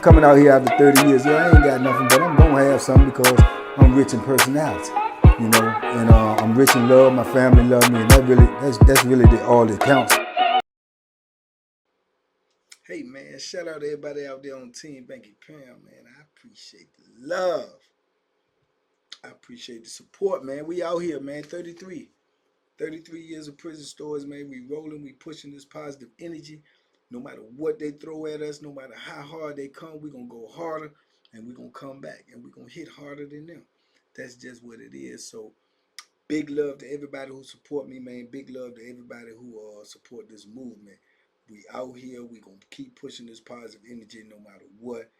coming out here after 30 years. Yeah, I ain't got nothing, but I'm gonna have something because I'm rich in personality, you know, and I'm rich in love. My family love me, and that's really all that counts. Hey man, shout out to everybody out there on Team Banky Pam, man. I appreciate the love. I appreciate the support, man. We out here, man. 33 years of prison stories, man. We rolling, we pushing this positive energy. No matter what they throw at us, no matter how hard they come, we're going to go harder and we're going to come back and we're going to hit harder than them. That's just what it is. So big love to everybody who support me, man. Big love to everybody who support this movement. We out here. We going to keep pushing this positive energy no matter what.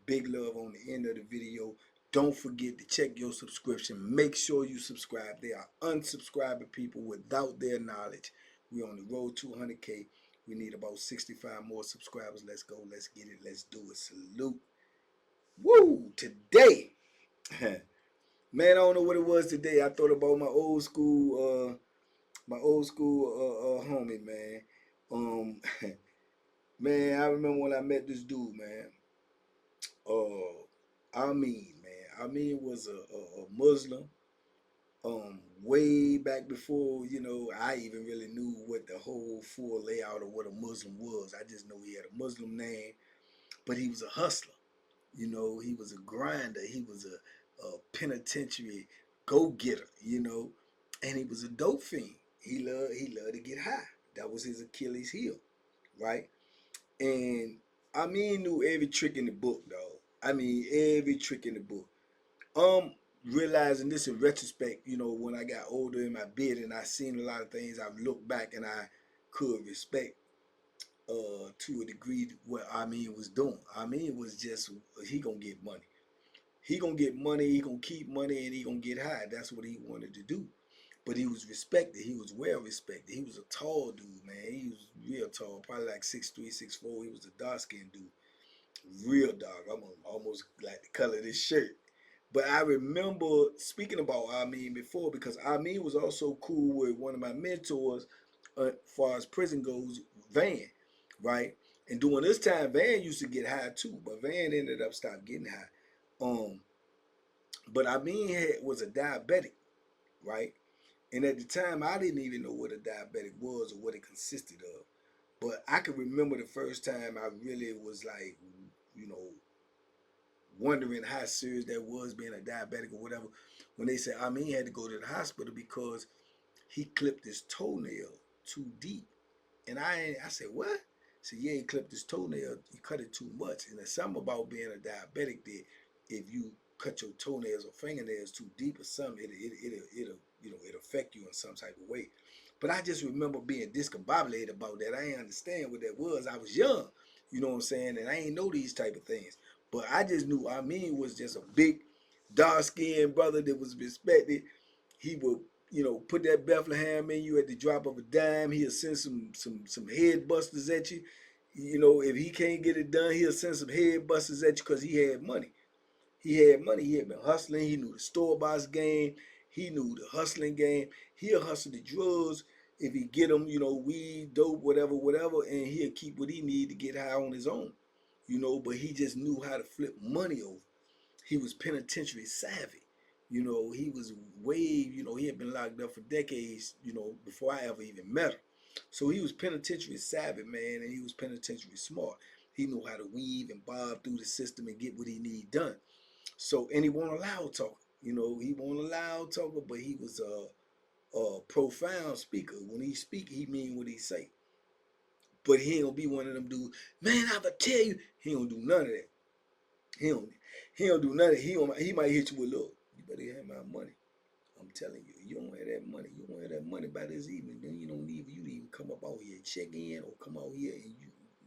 Big love on the end of the video. Don't forget to check your subscription. Make sure you subscribe. There are unsubscribing people without their knowledge. We're on the road to 100K. We need about 65 more subscribers. Let's go. Let's get it. Let's do it. Salute. Woo! Today, man, I don't know what it was today. I thought about my old school homie, man. Man, I remember when I met this dude, man. Ameen, man. Ameen was a Muslim. Way back before, you know, I even really knew what the whole full layout of what a Muslim was. I just know he had a Muslim name, but he was a hustler. You know, he was a grinder. He was a penitentiary go-getter, you know, and he was a dope fiend. He loved to get high. That was his Achilles heel, right? And I mean, knew every trick in the book, dog. I mean, every trick in the book. Realizing this in retrospect, you know, when I got older in my bed and I seen a lot of things, I've looked back and I could respect to a degree what I mean was doing. I mean was just he gonna get money. He gonna get money, he gonna keep money, and he gonna get high. That's what he wanted to do. But he was respected. He was well respected. He was a tall dude, man. He was real tall, probably like 6'3", 6'4". He was a dark skinned dude. Real dark. I'm almost like the color of this shirt. But I remember speaking about Ameen before because Ameen was also cool with one of my mentors as far as prison goes, Van, right? And during this time, Van used to get high too, but Van ended up stopped getting high. But Ameen was a diabetic, right? And at the time, I didn't even know what a diabetic was or what it consisted of. But I can remember the first time I really was like, you know, wondering how serious that was being a diabetic or whatever. When they said, I mean, he had to go to the hospital because he clipped his toenail too deep. And I said, what? I said, yeah, he clipped his toenail. He cut it too much. And there's something about being a diabetic that if you cut your toenails or fingernails too deep or something, it'll affect you in some type of way. But I just remember being discombobulated about that. I didn't understand what that was. I was young, you know what I'm saying? And I ain't know these type of things. But I just knew Amin was just a big, dark-skinned brother that was respected. He would, you know, put that Bethlehem in you at the drop of a dime. He'll send some head busters at you. You know, if he can't get it done, he'll send some head busters at you because he had money. He had money. He had been hustling. He knew the store boss game. He knew the hustling game. He'll hustle the drugs if he get them, you know, weed, dope, whatever, and he'll keep what he need to get high on his own, you know. But he just knew how to flip money over. He was penitentiary savvy. You know, he was way, you know, he had been locked up for decades, you know, before I ever even met him. So he was penitentiary savvy, man, and he was penitentiary smart. He knew how to weave and bob through the system and get what he need done. So, and he wasn't a loud talker. You know, he wasn't a loud talker, but he was a profound speaker. When he speak, he mean what he say. But he ain't gonna be one of them dudes, man, I would tell you, he don't do none of that. He don't he don't do none of that. He might hit you with, look, you better have my money. I'm telling you, you don't have that money. You don't have that money by this evening. Then you don't need you to even come up out here and check in or come out here and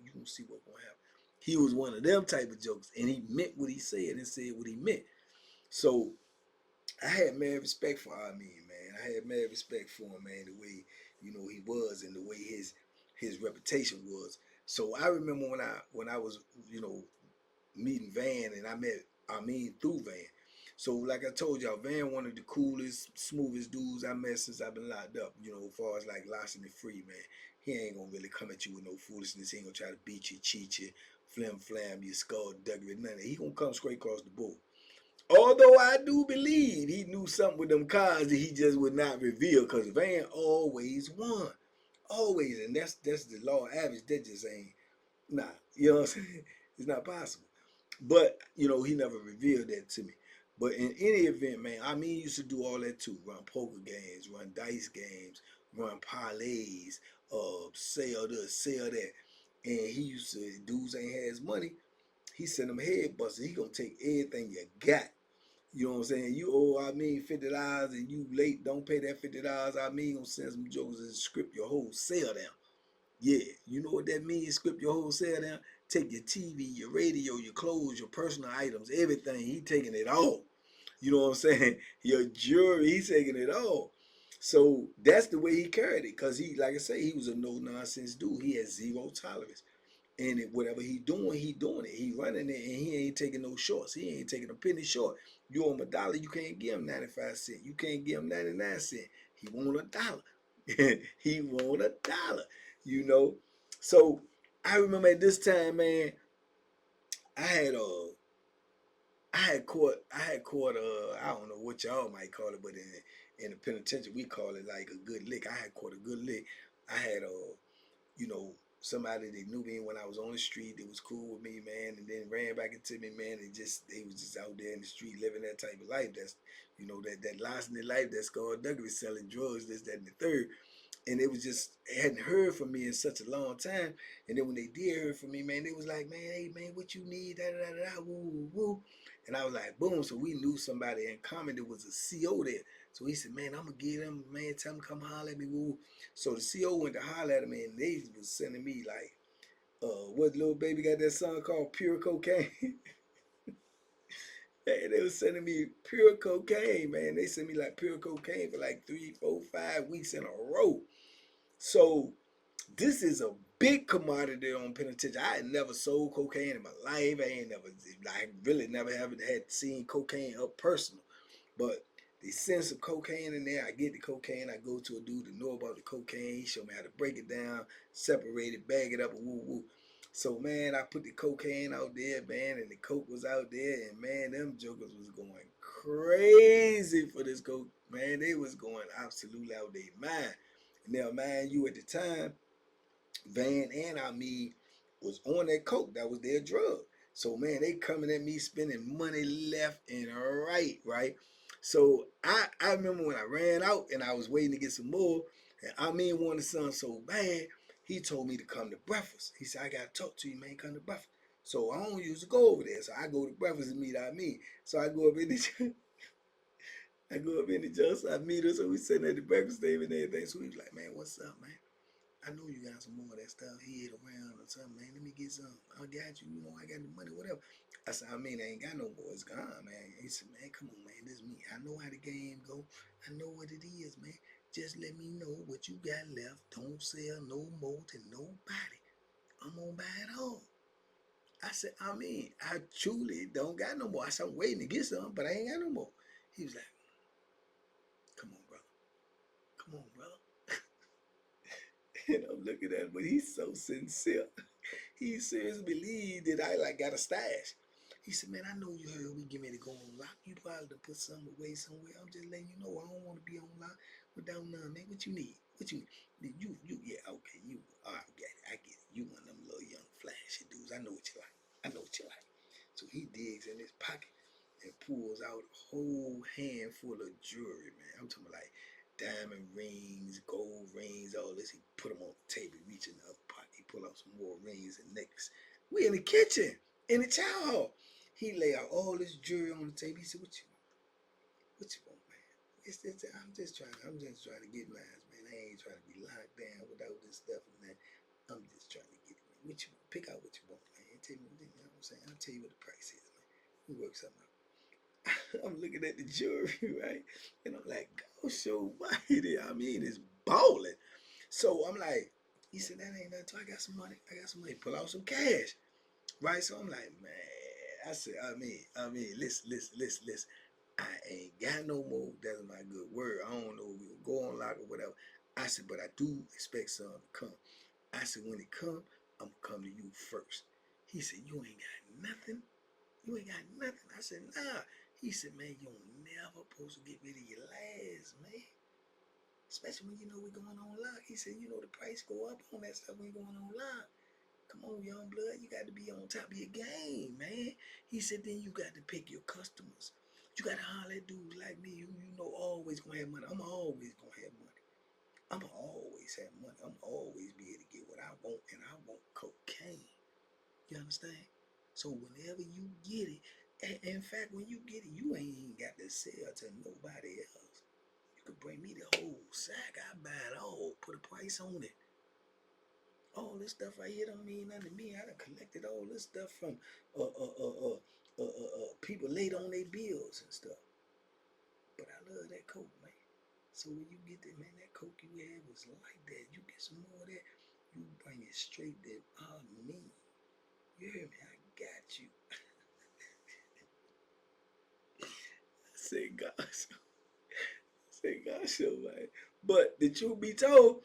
you gonna see what's gonna happen. He was one of them type of jokes, and he meant what he said and said what he meant. So I had mad respect for Amin, man. I had mad respect for him, man, the way, you know, he was and the way his reputation was. So I remember when I was, you know, meeting Van and I met Amin through Van. So like I told y'all, Van one of the coolest, smoothest dudes I met since I've been locked up, you know, as far as like larceny free, man. He ain't gonna really come at you with no foolishness. He ain't gonna try to beat you, cheat you, flim flam, your skullduggery, none of that. He gonna come straight across the board. Although I do believe he knew something with them cards that he just would not reveal, because Van always won. Always. And that's the law of average. That just ain't, nah. You know what I'm saying? It's not possible. But, you know, he never revealed that to me. But in any event, man, I mean, he used to do all that too. Run poker games, run dice games, run parlays, sell this, sell that. And he used to, dudes ain't had his money. He sent them head busters. He gonna take everything you got. You know what I'm saying? You owe, I mean, $50 and you late, don't pay that $50. I mean, gonna send some jokers and script your whole sale down. Yeah, you know what that means? Script your whole sale down. Take your TV, your radio, your clothes, your personal items, everything. He taking it all. You know what I'm saying? Your jewelry, he's taking it all. So that's the way he carried it. Cause he, like I say, he was a no nonsense dude. He had zero tolerance. And whatever he doing it. He running it, and he ain't taking no shorts. He ain't taking a penny short. You owe him $1, you can't give him 95 cents. You can't give him 99 cents. He want $1. He want $1. You know. So I remember at this time, man, I had I don't know what y'all might call it, but in the penitentiary we call it like a good lick. I had caught a good lick. I had you know, somebody that knew me when I was on the street that was cool with me, man, and then ran back into me, man, and they was just out there in the street living that type of life. That's, you know, that licensed life, that's called Douglas, selling drugs, this, that, and the third. And it was just, they hadn't heard from me in such a long time. And then when they did hear from me, man, they was like, man, hey, man, what you need, da, da, da, da, woo, woo, woo. And I was like, boom. So we knew somebody in common that was a CO there. So he said, man, I'm going to get him, man, tell him come holler at me, woo. So the CO went to holler at him, and they was sending me like, what little baby got that song called Pure Cocaine? Hey, they was sending me pure cocaine, man. They sent me like pure cocaine for like 3, 4, 5 weeks in a row. So this is a big commodity on penitentiary. I had never sold cocaine in my life. I really never had seen cocaine up personal. But they send some cocaine in there. I get the cocaine. I go to a dude that know about the cocaine. He showed me how to break it down, separate it, bag it up, and woo woo. So man, I put the cocaine out there, man, and the coke was out there, and man, them jokers was going crazy for this coke. Man, they was going absolutely out their mind. Now, man, you at the time, Van and Ameen was on that coke. That was their drug. So man, they coming at me spending money left and right, right? So I remember when I ran out and I was waiting to get some more, and Ameen wanted something so bad, he told me to come to breakfast. He said, I gotta talk to you, man, come to breakfast. So I don't usually go over there. So I go to breakfast and meet Ameen. So I go up in the I go up in the just I meet her. So we sitting at the breakfast table and everything. So he was like, man, what's up, man? I know you got some more of that stuff hid around or something, man. Let me get some. I got you, I got the money, whatever. I said, I mean, I ain't got no more. It's gone, man. He said, man, come on, man. This is me. I know how the game go. I know what it is, man. Just let me know what you got left. Don't sell no more to nobody. I'm gonna buy it all. I said, I mean, I truly don't got no more. I said, I'm waiting to get some, but I ain't got no more. He was like, come on, brother. Come on, brother. And I'm looking at him, but he's so sincere. He seriously believed that I like got a stash. He said, man, I know you heard we get ready to go on lock. You probably to put something away somewhere. I'm just letting you know I don't want to be on lock without none, man. What you need? What you need? Yeah, okay, you, all right, I get it. You one of them little young flashy dudes. I know what you like. I know what you like. So he digs in his pocket and pulls out a whole handful of jewelry, man. I'm talking about like diamond rings, gold rings, all this. He put them on the table, reach in the other pocket. He pull out some more rings and necklaces. We in the kitchen, in the chow hall. He lay out all this jewelry on the table. He said, what you want? What you want, man? I'm just trying to get mine, man. I ain't trying to be locked down without this stuff and that. I'm just trying to get it, man. What you want? Pick out what you want, man. Tell me, you know what I'm saying? I'll tell you what the price is, man. We work something out. I'm looking at the jewelry, right? And I'm like, go show whitey. I mean, it's balling. So I'm like, he said, that ain't nothing. I got some money. Pull out some cash. Right? So I'm like, man, I said, listen. I ain't got no more. That's my good word. I don't know if we'll go on lock or whatever. I said, but I do expect some to come. I said, when it come, I'm gonna come to you first. He said, you ain't got nothing? You ain't got nothing? I said, nah. He said, man, you don't never supposed to get rid of your last, man. Especially when you know we're going on lock. He said, you know the price go up on that stuff when you're going on lock. Come on, young blood, you got to be on top of your game, man. He said, then you got to pick your customers. You got to holler at dudes like me who you know always going to have money. I'm always going to have money. I'm going to always have money. I'm going to always be able to get what I want, and I want cocaine. You understand? So whenever you get it, and in fact, when you get it, you ain't even got to sell to nobody else. You could bring me the whole sack. I buy it all, put a price on it. All this stuff right here don't mean nothing to me. I done collected all this stuff from people late on their bills and stuff. But I love that coke, man. So when you get that, man, that coke you had was like that. You get some more of that, you bring it straight to Ameen. You hear me? I got you. I say gosh. Say gosh, man. But the truth be told,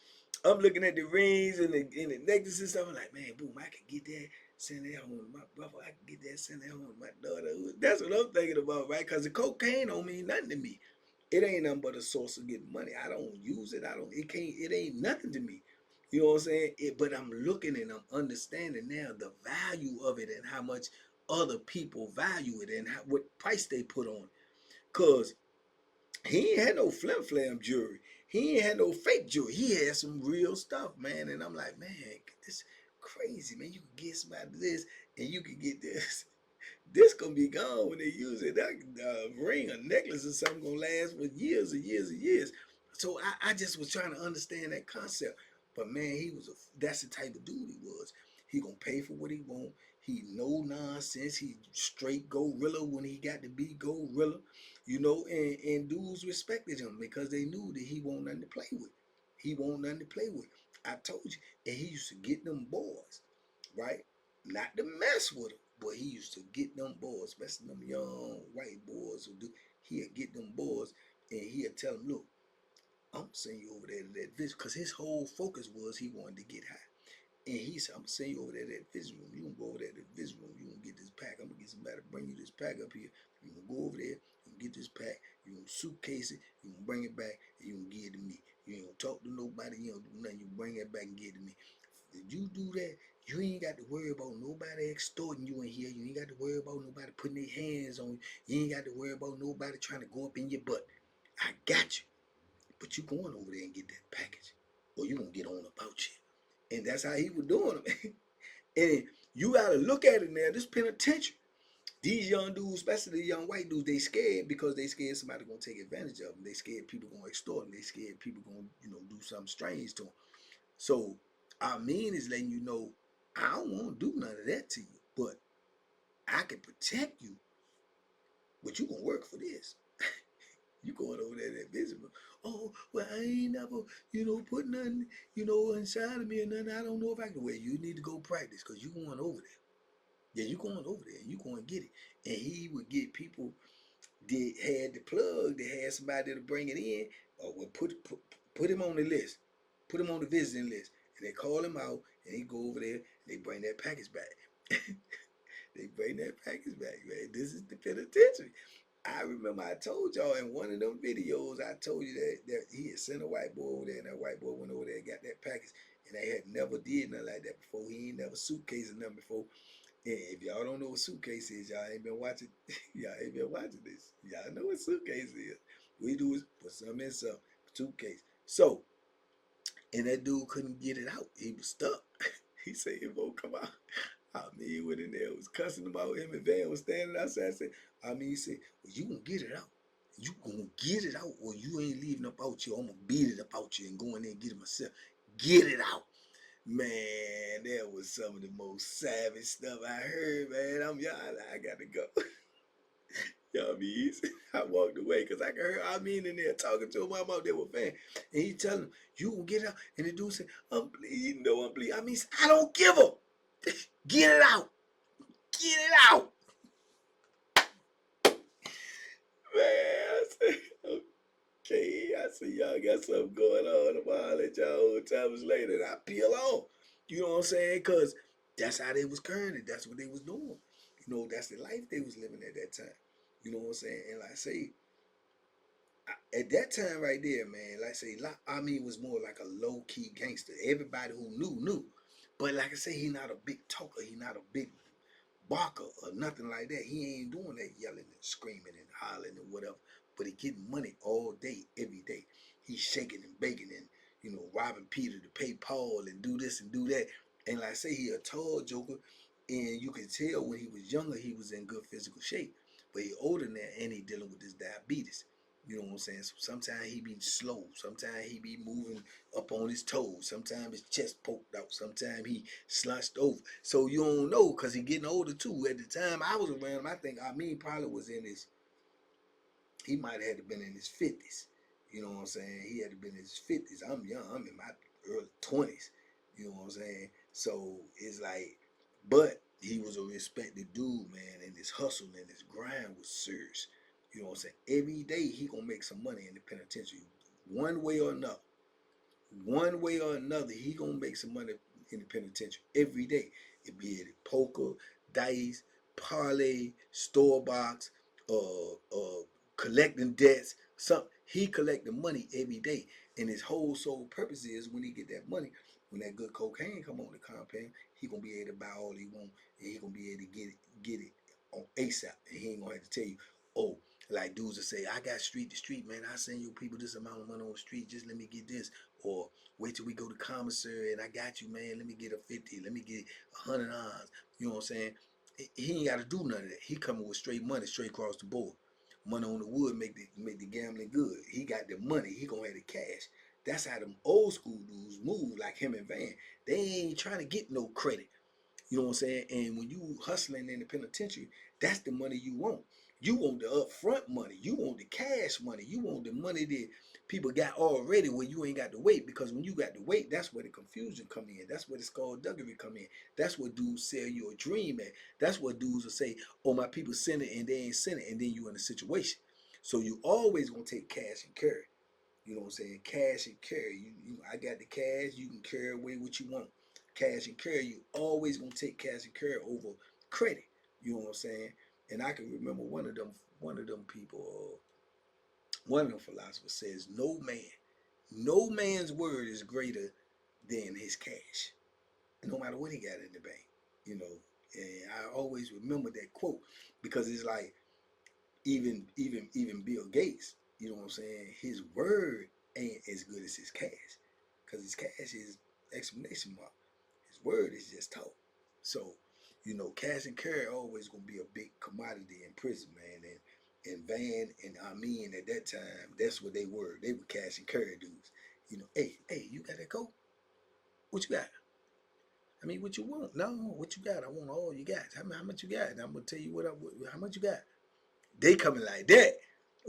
I'm looking at the rings and the necklaces and stuff. I'm like, man, boom, I could get that, send that home to my brother. I could get that, send that home to my daughter. That's what I'm thinking about, right? Because the cocaine don't mean nothing to me. It ain't nothing but a source of getting money. I don't use it. It ain't nothing to me. You know what I'm saying? But I'm looking and I'm understanding now the value of it and how much other people value it and what price they put on it. Because he ain't had no flim flam jewelry. He ain't had no fake jewelry. He had some real stuff, man. And I'm like, man, this crazy, man. You can get somebody this and you can get this. This gonna be gone when they use it. That ring or necklace or something gonna last for years and years and years. So I just was trying to understand that concept. But man, that's the type of dude he was. He gonna pay for what he want. He no nonsense. He straight gorilla when he got to be gorilla, you know. And dudes respected him because they knew that he won't nothing to play with. He won't nothing to play with. I told you. And he used to get them boys, right? Not to mess with them, but he used to get them boys, especially them young white boys who do. He'd get them boys and he'd tell them, look, I'm gonna send you over there to that visit, because his whole focus was he wanted to get high. And he said, I'm gonna send you over there to that visit room. You gonna go over there to the visit room. You gonna get this pack. I'm gonna get somebody to bring you this pack up here. You gonna go over there. You gonna get this pack. You gonna suitcase it. You gonna bring it back and you gonna give it to me. You ain't gonna talk to nobody. You don't do nothing. You bring it back and give it to me. If you do that, you ain't got to worry about nobody extorting you in here. You ain't got to worry about nobody putting their hands on you. You ain't got to worry about nobody trying to go up in your butt. I got you. But you going over there and get that package, or you gonna get on about you. And that's how he was doing it. And you gotta look at it now. This penitentiary. These young dudes, especially the young white dudes, they scared because they scared somebody gonna take advantage of them. They scared people gonna extort them. They scared people gonna, do something strange to them. So Ameen is letting you know, I don't want to do none of that to you, but I can protect you. But you gonna work for this. You going over there that visible. Oh, well, I ain't never, put nothing, inside of me or nothing. I don't know if I can. Well, you need to go practice because you going over there. Yeah, you going over there. You going to get it. And he would get people that had the plug, that had somebody to bring it in, or would put him on the list. Put him on the visiting list. And they call him out, and he go over there, and they bring that package back. They bring that package back, man. This is the penitentiary. I remember I told y'all in one of them videos, I told you that he had sent a white boy over there, and that white boy went over there and got that package, and they had never did nothing like that before. He ain't never suitcase nothing before. And if y'all don't know what suitcase is, y'all ain't been watching. Y'all ain't been watching this. Y'all know what suitcase is. We do is put some in some suitcase. So, and that dude couldn't get it out. He was stuck. He said it won't come out. I mean, he went in there, was cussing about him, and Van was standing outside. He said, well, you gonna get it out. You gonna get it out, or you ain't leaving up out you. I'm gonna beat it up out you and go in there and get it myself. Get it out. Man, that was some of the most savage stuff I heard, man. I gotta go. Y'all be easy. I walked away because I could hear in there talking to him. I'm out there with Van. And he telling him, you gonna get it out. And the dude said, I'm bleeding, no, I'm bleeding. I don't give a. Get it out. Get it out. Man, I said, okay. I see y'all got something going on. I'll let y'all old timers later. And I peel on. You know what I'm saying? Because That's how they was current. That's what they was doing. You know, that's the life they was living at that time. You know what I'm saying? And like I say, at that time right there, man, like I say, Ameen was more like a low key gangster. Everybody who knew. But like I say, he not a big talker. He not a big barker or nothing like that. He ain't doing that yelling and screaming and hollering and whatever. But he getting money all day, every day. He's shaking and baking and, you know, robbing Peter to pay Paul and do this and do that. And like I say, he a tall joker. And you can tell when he was younger, he was in good physical shape. But he older now and he dealing with this diabetes. You know what I'm saying? So sometimes he be slow. Sometimes he be moving up on his toes. Sometimes his chest poked out. Sometimes he slunched over. So you don't know because he getting older too. At the time I was around him, I think Ameen probably was in his, he might have had to been in his 50s. You know what I'm saying? He had to been in his 50s. I'm young. I'm in my early 20s. You know what I'm saying? So it's like, but he was a respected dude, man, and his hustle and his grind was serious. You know what I'm saying? Every day he gonna make some money in the penitentiary, one way or another. One way or another, he gonna make some money in the penitentiary every day. It be it poker, dice, parlay, store box, collecting debts. Something he collecting money every day, and his whole sole purpose is when he get that money, when that good cocaine come on the compound, he gonna be able to buy all he want, and he gonna be able to get it on ASAP, and he ain't gonna have to tell you, oh, like dudes will say, I got street to street, man. I send you people this amount of money on the street. Just let me get this. Or wait till we go to commissary and I got you, man. Let me get a 50. Let me get 100 odds. You know what I'm saying? He ain't got to do none of that. He coming with straight money, straight across the board. Money on the wood make the gambling good. He got the money. He gonna have the cash. That's how them old school dudes move, like him and Van. They ain't trying to get no credit. You know what I'm saying? And when you hustling in the penitentiary, that's the money you want. You want the upfront money. You want the cash money. You want the money that people got already where you ain't got to wait. Because when you got to wait, that's where the confusion come in. That's where the skullduggery come in. That's what dudes sell you a dream at. That's what dudes will say, oh, my people send it and they ain't send it. And then you in a situation. So you always going to take cash and carry. You know what I'm saying? Cash and carry. I got the cash. You can carry away what you want. Cash and carry. You always gonna take cash and carry over credit. You know what I'm saying? And I can remember one of them people, one of them philosophers says, no man's word is greater than his cash. No matter what he got in the bank. You know, and I always remember that quote because it's like even Bill Gates, you know what I'm saying? His word ain't as good as his cash, because his cash is exclamation mark. His word is just talk. So, you know, cash and carry always gonna be a big commodity in prison, man. And Van and Ameen at that time, that's what they were. They were cash and carry dudes. You know, hey, you got that coat? What you got? I mean, what you want? No, what you got? I want all you got. How much you got? And I'm gonna tell you how much you got. They coming like that.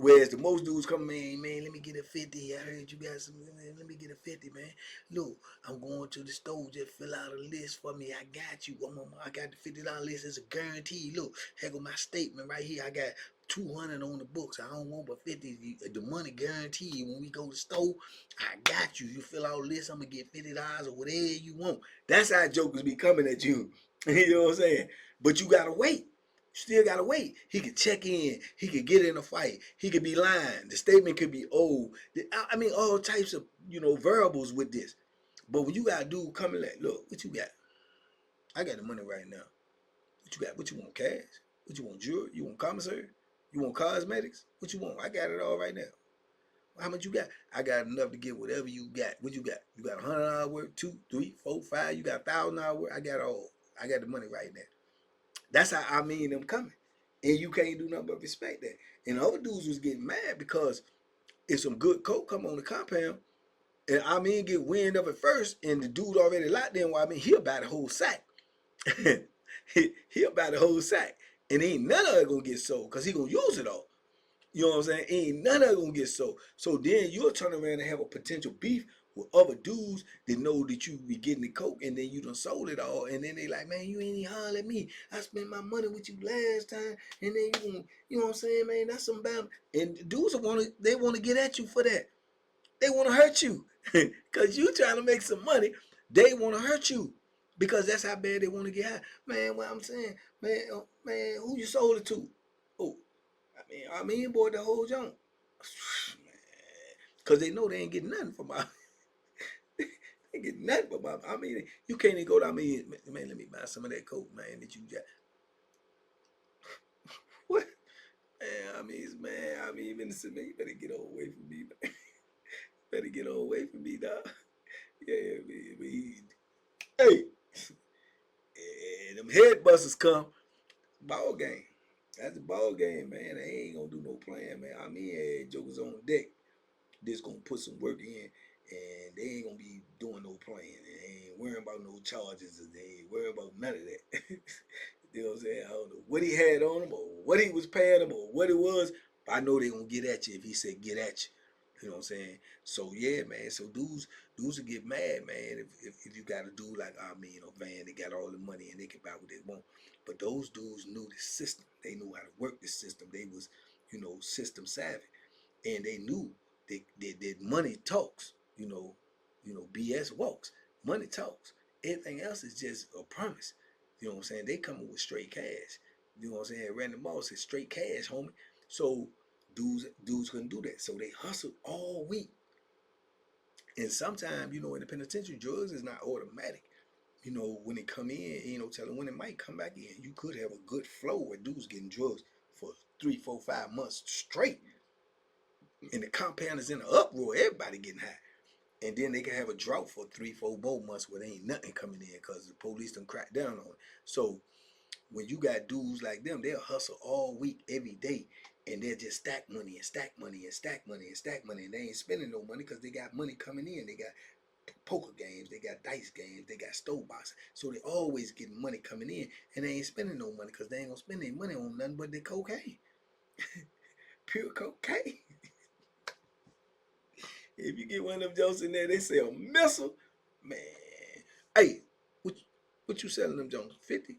Whereas the most dudes come, man, let me get a 50. I heard you got some, man, let me get a 50, man. Look, I'm going to the store, just fill out a list for me. I got you. I got the $50 list. It's a guarantee. Look, here go my statement right here. I got 200 on the books. I don't want but 50. The money guaranteed. When we go to the store, I got you. You fill out a list, I'm going to get $50 or whatever you want. That's how jokers be coming at you. You know what I'm saying? But you got to wait. Still gotta wait. He could check in. He could get in a fight. He could be lying. The statement could be old. I mean, all types of variables with this. But when you got a dude coming like, look, what you got? I got the money right now. What you got? What you want? Cash? What you want? Jewelry? You want commissary? You want cosmetics? What you want? I got it all right now. How much you got? I got enough to get whatever you got. What you got? You got $100 worth, 2, 3, 4, 5. You got $1,000 worth. I got all. I got the money right now. That's how I mean them coming. And you can't do nothing but respect that. And other dudes was getting mad because if some good coke come on the compound, and I mean get wind of it first, and the dude already locked in, well, I mean, he'll buy the whole sack. He'll buy the whole sack. And ain't none of it gonna get sold because he gonna use it all. You know what I'm saying? Ain't none of it gonna get sold. So then you'll turn around and have a potential beef with other dudes that know that you be getting the coke and then you done sold it all. And then they like, man, you ain't even holler at me. I spent my money with you last time. And then you know what I'm saying, man? That's some bad. And dudes they wanna get at you for that. They wanna hurt you. Cause you trying to make some money. They wanna hurt you. because that's how bad they want to get high. Man, what I'm saying, man, man, who you sold it to? Oh, I mean, boy, the whole junk. Man, because they know they ain't getting nothing from my. They ain't getting nothing from my. I mean, you can't even go to. I mean, man, let me buy some of that coke, man, that you got. What? Man, I mean, Vincent, man, you better get away from me, man. Better get away from me, dog. Yeah, man, hey, them head busters come. Ball game. That's the ball game, man. They ain't gonna do no playing, man. I mean, jokers on deck. Just gonna put some work in, and they ain't gonna be doing no playing. They ain't worrying about no charges, and they ain't worrying about none of that. You know what I'm saying? I don't know what he had on him, or what he was paying him, or what it was. But I know they gonna get at you if he said get at you. You know what I'm saying? So yeah, man. So dudes will get mad, man, if you got a dude like Ameen or Van, they got all the money and they can buy what they want. But those dudes knew the system. They knew how to work the system. They was, system savvy, and they knew that money talks. BS walks. Money talks. Everything else is just a promise. You know what I'm saying? They coming with straight cash. You know what I'm saying? Randy Moss is straight cash, homie. So dudes couldn't do that. So they hustled all week. And sometimes, in the penitentiary, drugs is not automatic. When it come in, telling when it might come back in. You could have a good flow where dudes getting drugs for 3, 4, 5 months straight. And the compound is in an uproar. Everybody getting high. And then they can have a drought for 3, 4 more months where there ain't nothing coming in because the police done crack down on it. So when you got dudes like them, they'll hustle all week, every day, and they'll just stack money and stack money and stack money and stack money, and they ain't spending no money because they got money coming in. They got poker games, they got dice games, they got stove boxing. So they always getting money coming in, and they ain't spending no money because they ain't gonna spend any money on nothing but the cocaine. Pure cocaine. If you get one of them jokes in there, they sell missile. Man. Hey, what you selling them Jones? 50?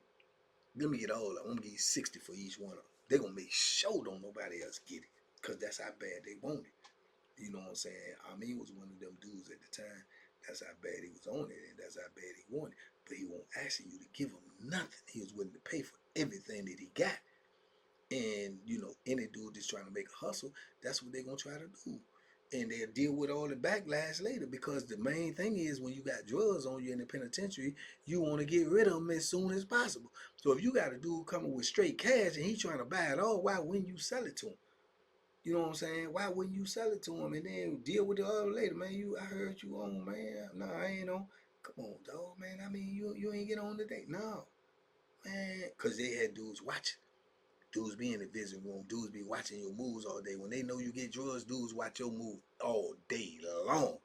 Let me get all of them. I'm gonna give you 60 for each one of them. They gonna make sure don't nobody else get it. Cause that's how bad they want it. You know what I'm saying? I mean, was one of them dudes at the time. That's how bad he was on it, and that's how bad he wanted. But he won't ask you to give him nothing. He was willing to pay for everything that he got. And any dude that's trying to make a hustle, that's what they're gonna try to do. And they'll deal with all the backlash later because the main thing is when you got drugs on you in the penitentiary, you want to get rid of them as soon as possible. So if you got a dude coming with straight cash and he's trying to buy it all, why wouldn't you sell it to him? You know what I'm saying? Why wouldn't you sell it to him and then deal with the other later, man? I heard you on, man. No, I ain't on. Come on, dog, man. I mean, you ain't get on today. No, man, because they had dudes watching. Dudes be in the visiting room. Dudes be watching your moves all day. When they know you get drugs, dudes watch your move all day long.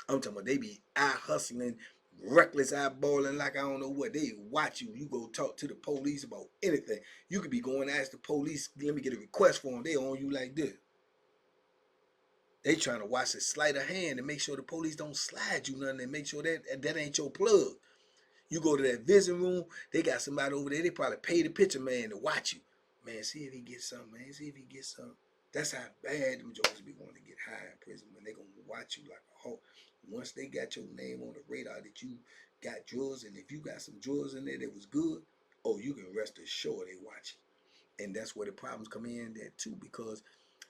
I'm talking about they be eye hustling, reckless eyeballing like I don't know what. They watch you. You go talk to the police about anything. You could be going to ask the police, let me get a request for them. They on you like this. They trying to watch the sleight of hand and make sure the police don't slide you nothing and make sure that ain't your plug. You go to that visiting room, they got somebody over there. They probably pay the picture man to watch you. Man, see if he gets something, man. See if he gets something. That's how bad them jokers be wanting to get high in prison when they gonna watch you like a hawk. Once they got your name on the radar that you got drugs, and if you got some drugs in there that was good, oh, you can rest assured they watch it. And that's where the problems come in there too, because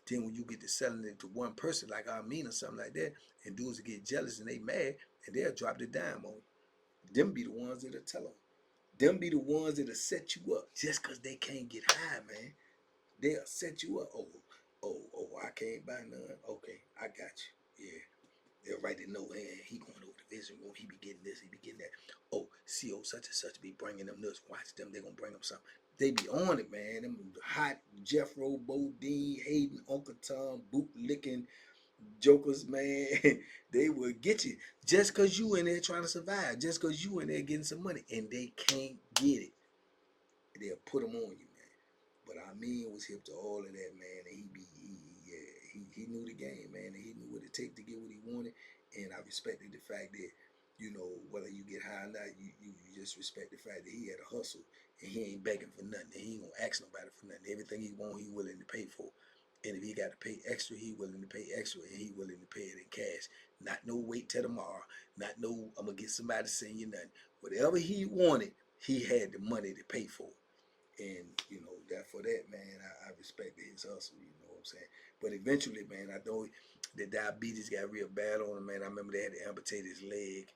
then when you get to selling it to one person like Ameen or something like that, and dudes get jealous and they mad, and they'll drop the dime on you. Them be the ones that'll tell them. Them be the ones that'll set you up just because they can't get high, man. They'll set you up. Oh, I can't buy none. Okay, I got you. Yeah. They'll write the note, hey, he going over the visiting room. He be getting this, he be getting that. Oh, CO such and such be bringing them this. Watch them, they gonna bring them something. They be on it, man. Them hot Jeffro, Bodine, Hayden, Uncle Tom, boot licking jokers, man. They will get you just cause you in there trying to survive, just cause you in there getting some money, and they can't get it. They'll put them on you, man. But Ameen was hip to all of that, man, and he knew the game, man, and he knew what it take to get what he wanted. And I respected the fact that, whether you get high or not, you just respect the fact that he had a hustle and he ain't begging for nothing. And he ain't gonna ask nobody for nothing. Everything he want, he willing to pay for. And if he got to pay extra, he willing to pay extra, and he willing to pay it in cash. Not no wait till tomorrow. Not no I'm gonna get somebody to send you nothing. Whatever he wanted, he had the money to pay for. And that for that, man, I respected his hustle. You know what I'm saying? But eventually, man, I know the diabetes got real bad on him, man. I remember they had to amputate his leg.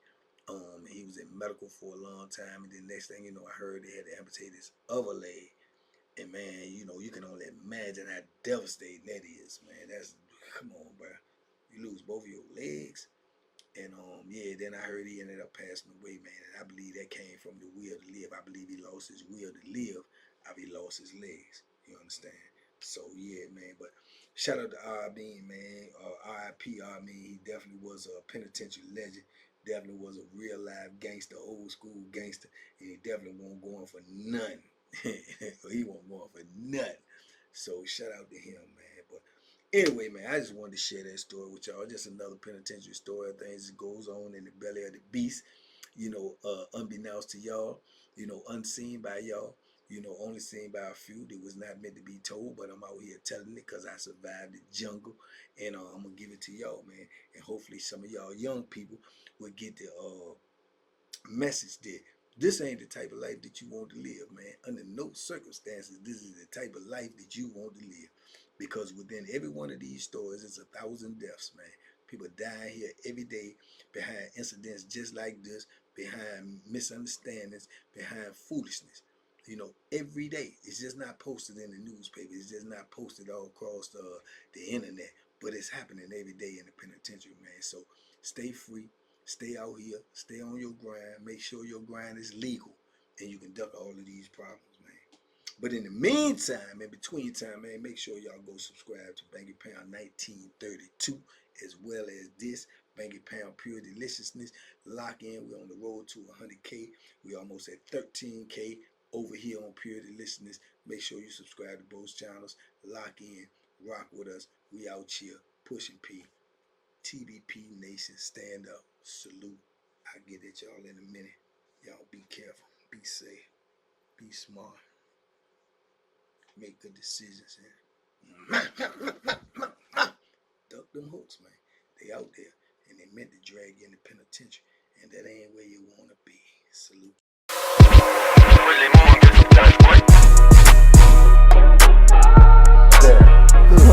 He was in medical for a long time, and then next thing you know, I heard they had to amputate his other leg. And man, you can only imagine how devastating that is, man. Come on, bro. You lose both of your legs. And then I heard he ended up passing away, man. And I believe that came from the will to live. I believe he lost his will to live after he lost his legs. You understand? So yeah, man. But shout out to Ameen, man. R.I.P. Ameen. He definitely was a penitentiary legend. Definitely was a real live gangster, old school gangster. And he definitely won't go on for none. He won't go on for nothing. So shout out to him, man. But anyway, man, I just wanted to share that story with y'all. Just another penitentiary story of things that goes on in the belly of the beast. Unbeknownst to y'all, unseen by y'all, only seen by a few. That was not meant to be told, but I'm out here telling it because I survived the jungle. And I'm going to give it to y'all, man. And hopefully some of y'all young people will get the message that this ain't the type of life that you want to live, man. Under no circumstances, this is the type of life that you want to live. Because within every one of these stories, it's 1,000 deaths, man. People dying here every day behind incidents just like this, behind misunderstandings, behind foolishness. Every day. It's just not posted in the newspaper. It's just not posted all across the internet. But it's happening every day in the penitentiary, man. So stay free. Stay out here. Stay on your grind. Make sure your grind is legal. And you can duck all of these problems, man. But in the meantime, in between time, man, make sure y'all go subscribe to Banky Pound 1932 as well as this Banky Pound Pure Deliciousness. Lock in. We're on the road to 100K. We're almost at 13K over here on Pure Deliciousness. Make sure you subscribe to both channels. Lock in. Rock with us. We out here pushing P. TBP Nation, stand up. Salute. I'll get at y'all in a minute. Y'all be careful. Be safe. Be smart. Make good decisions. Duck them hooks, man. They out there. And they meant to drag you in the penitentiary. And that ain't where you want to be. Salute.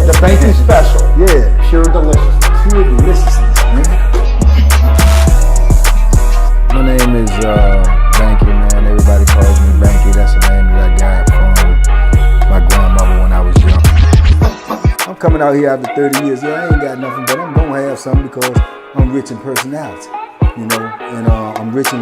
The Banky special. Yeah. Pure deliciousness. Pure deliciousness, man. My name is Banky, man. Everybody calls me Banky. That's the name that I got from my grandmother when I was young. I'm coming out here after 30 years. Yeah, I ain't got nothing, but I'm gonna have something because I'm rich in personality, and I'm rich in